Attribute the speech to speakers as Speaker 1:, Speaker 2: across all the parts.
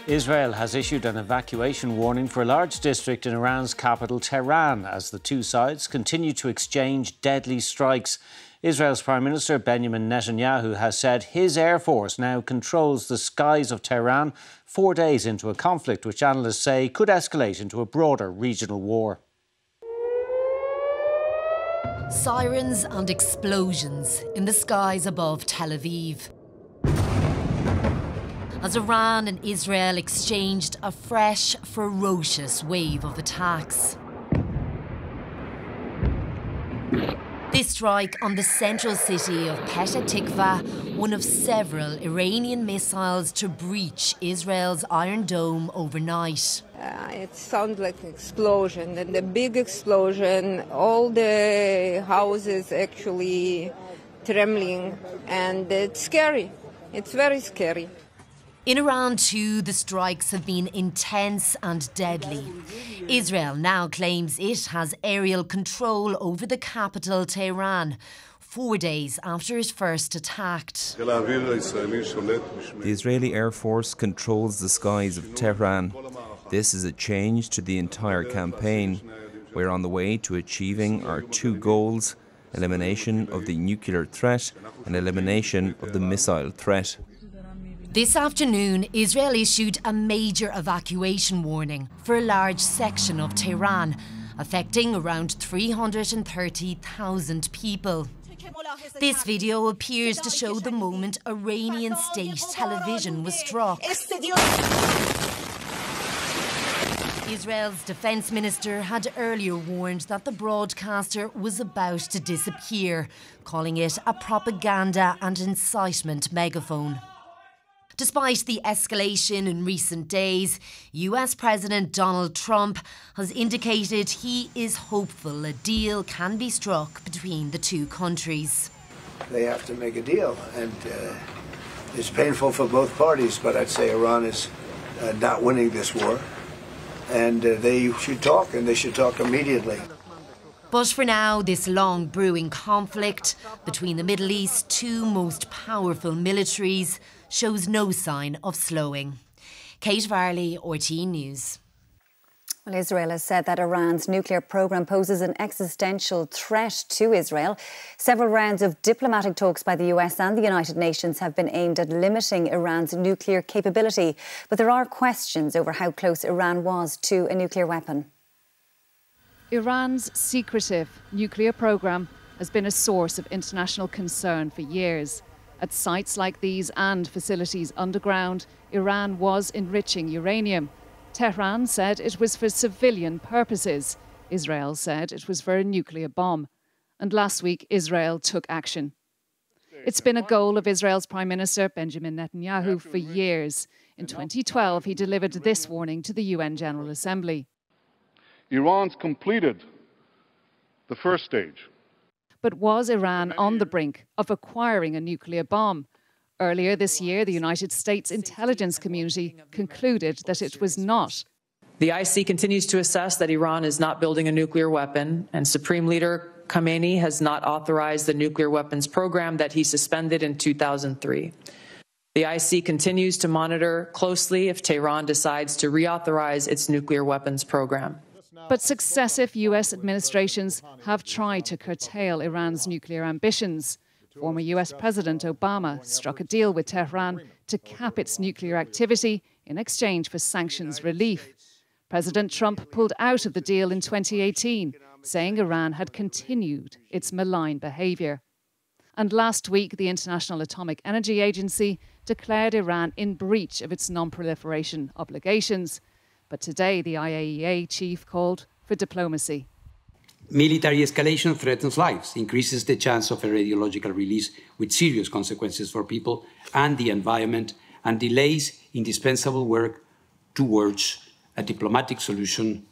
Speaker 1: Israel has issued an evacuation warning for a large district in Iran's capital, Tehran, as the two sides continue to exchange deadly strikes. Israel's Prime Minister Benjamin Netanyahu has said his air force now controls the skies of Tehran 4 days into a conflict which analysts say could escalate into a broader regional war.
Speaker 2: Sirens and explosions in the skies above Tel Aviv, as Iran and Israel exchanged a fresh, ferocious wave of attacks. This strike on the central city of Petah Tikva, one of several Iranian missiles to breach Israel's Iron Dome overnight.
Speaker 3: It sounds like an explosion, and a big explosion, all the houses actually trembling, and it's scary. It's very scary.
Speaker 2: In Iran too, the strikes have been intense and deadly. Israel now claims it has aerial control over the capital, Tehran, 4 days after it first attacked.
Speaker 4: The Israeli Air Force controls the skies of Tehran. This is a change to the entire campaign. We're on the way to achieving our two goals: elimination of the nuclear threat and elimination of the missile threat.
Speaker 2: This afternoon, Israel issued a major evacuation warning for a large section of Tehran, affecting around 330,000 people. This video appears to show the moment Iranian state television was struck. Israel's defense minister had earlier warned that the broadcaster was about to disappear, calling it a propaganda and incitement megaphone. Despite the escalation in recent days, US President Donald Trump has indicated he is hopeful a deal can be struck between the two countries.
Speaker 5: They have to make a deal, and it's painful for both parties, but I'd say Iran is not winning this war, and they should talk, and they should talk immediately.
Speaker 2: But for now, this long brewing conflict between the Middle East's two most powerful militaries shows no sign of slowing. Kate Varley, RTÉ News.
Speaker 6: Well, Israel has said that Iran's nuclear programme poses an existential threat to Israel. Several rounds of diplomatic talks by the US and the United Nations have been aimed at limiting Iran's nuclear capability. But there are questions over how close Iran was to a nuclear weapon.
Speaker 7: Iran's secretive nuclear programme has been a source of international concern for years. At sites like these and facilities underground, Iran was enriching uranium. Tehran said it was for civilian purposes. Israel said it was for a nuclear bomb. And last week, Israel took action. It's been a goal of Israel's Prime Minister Benjamin Netanyahu for years. In 2012, he delivered this warning to the UN General Assembly.
Speaker 8: Iran's completed the first stage.
Speaker 7: But was Iran on the brink of acquiring a nuclear bomb? Earlier this year, the United States intelligence community concluded that it was not.
Speaker 9: The IC continues to assess that Iran is not building a nuclear weapon, and Supreme Leader Khamenei has not authorized the nuclear weapons program that he suspended in 2003. The IC continues to monitor closely if Tehran decides to reauthorize its nuclear weapons program.
Speaker 7: But successive US administrations have tried to curtail Iran's nuclear ambitions. Former US President Obama struck a deal with Tehran to cap its nuclear activity in exchange for sanctions relief. President Trump pulled out of the deal in 2018, saying Iran had continued its malign behaviour. And last week, the International Atomic Energy Agency declared Iran in breach of its non-proliferation obligations. But today, the IAEA chief called for diplomacy.
Speaker 10: Military escalation threatens lives, increases the chance of a radiological release with serious consequences for people and the environment, and delays indispensable work towards a diplomatic solution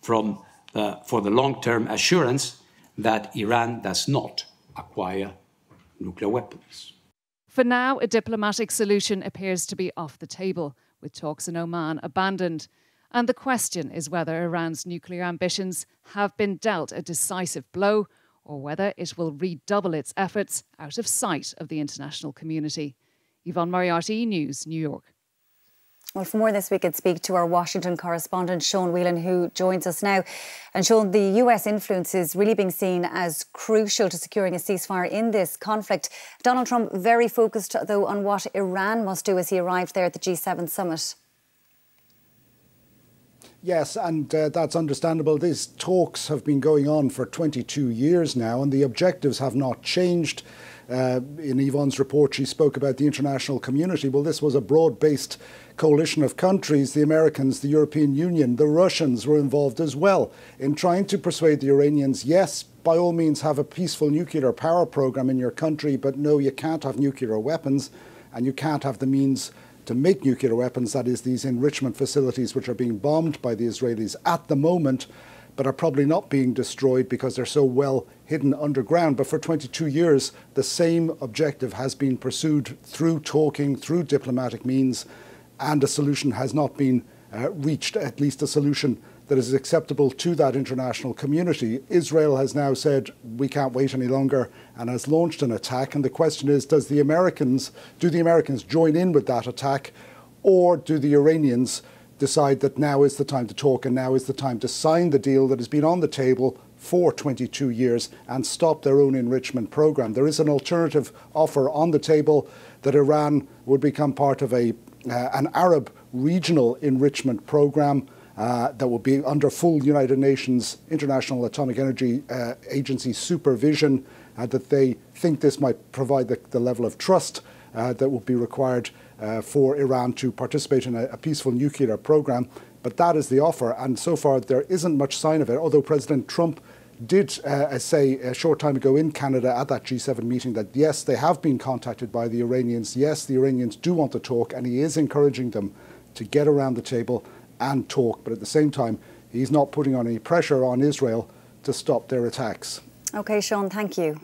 Speaker 10: for the long-term assurance that Iran does not acquire nuclear weapons.
Speaker 7: For now, a diplomatic solution appears to be off the table, with talks in Oman abandoned. And the question is whether Iran's nuclear ambitions have been dealt a decisive blow, or whether it will redouble its efforts out of sight of the international community. Yvonne Moriarty, News, New York.
Speaker 6: Well, for more this week, I'd speak to our Washington correspondent, Sean Whelan, who joins us now. And Sean, the US influence is really being seen as crucial to securing a ceasefire in this conflict. Donald Trump very focused, though, on what Iran must do as he arrived there at the G7 summit.
Speaker 11: Yes, and that's understandable. These talks have been going on for 22 years now, and the objectives have not changed. In Yvonne's report, she spoke about the international community. Well, this was a broad-based coalition of countries. The Americans, the European Union, the Russians were involved as well in trying to persuade the Iranians, yes, by all means have a peaceful nuclear power program in your country, but no, you can't have nuclear weapons, and you can't have the means to make nuclear weapons, that is, these enrichment facilities which are being bombed by the Israelis at the moment, but are probably not being destroyed because they're so well hidden underground. But for 22 years, the same objective has been pursued through talking, through diplomatic means, and a solution has not been reached, at least a solution that is acceptable to that international community. Israel has now said, we can't wait any longer, and has launched an attack. And the question is, do the Americans join in with that attack, or do the Iranians decide that now is the time to talk and now is the time to sign the deal that has been on the table for 22 years and stop their own enrichment program? There is an alternative offer on the table that Iran would become part of an Arab regional enrichment program that will be under full United Nations International Atomic Energy Agency supervision, that they think this might provide the level of trust that would be required for Iran to participate in a peaceful nuclear program. But that is the offer, and so far there isn't much sign of it, although President Trump did say a short time ago in Canada at that G7 meeting that yes, they have been contacted by the Iranians, yes, the Iranians do want to talk, and he is encouraging them to get around the table and talk, but at the same time he's not putting on any pressure on Israel to stop their attacks.
Speaker 6: OK, Sean, thank you.